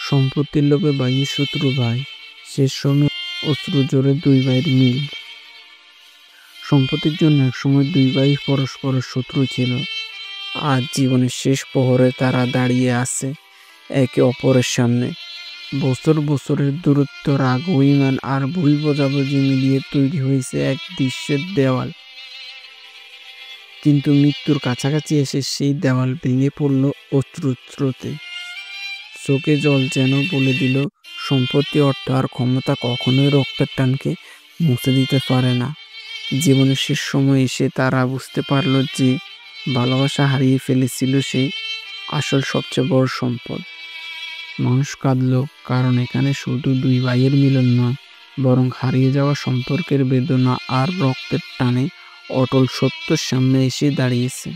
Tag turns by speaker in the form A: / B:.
A: সম্পত্তির লোভে ভাইয়ের শত্রু ভাই, শেষ সময় অশ্রু জোরে দুই ভাইয়ের মিল। সম্পত্তির জন্য একসময় দুই ভাই পরস্পরের শত্রু ছিল। আজ জীবনের শেষ প্রহরে তারা দাঁড়িয়ে আছে একে অপরের সামনে। বছর বছরের দূরত্ব, রাগ, অভিমান আর ভুল বোঝাবুঝি মিলিয়ে তৈরি হয়েছে এক দৃশ্যের দেওয়াল। কিন্তু মৃত্যুর কাছাকাছি এসে সেই দেওয়াল ভেঙে পড়ল অশ্রুর স্রোতে। চোখে জল যেন বলে দিল, সম্পত্তি, অর্থ আর ক্ষমতা কখনোই রক্তের টানকে মুছে দিতে পারে না। জীবনের শেষ সময় এসে তারা বুঝতে পারল যে ভালোবাসা হারিয়ে ফেলেছিল সেই আসল সবচেয়ে বড় সম্পদ। মানুষ কাঁদল, কারণ এখানে শুধু দুই ভাইয়ের মিলন নয়, বরং হারিয়ে যাওয়া সম্পর্কের বেদনা আর রক্তের টানে অটল সত্যের সামনে এসে দাঁড়িয়েছে।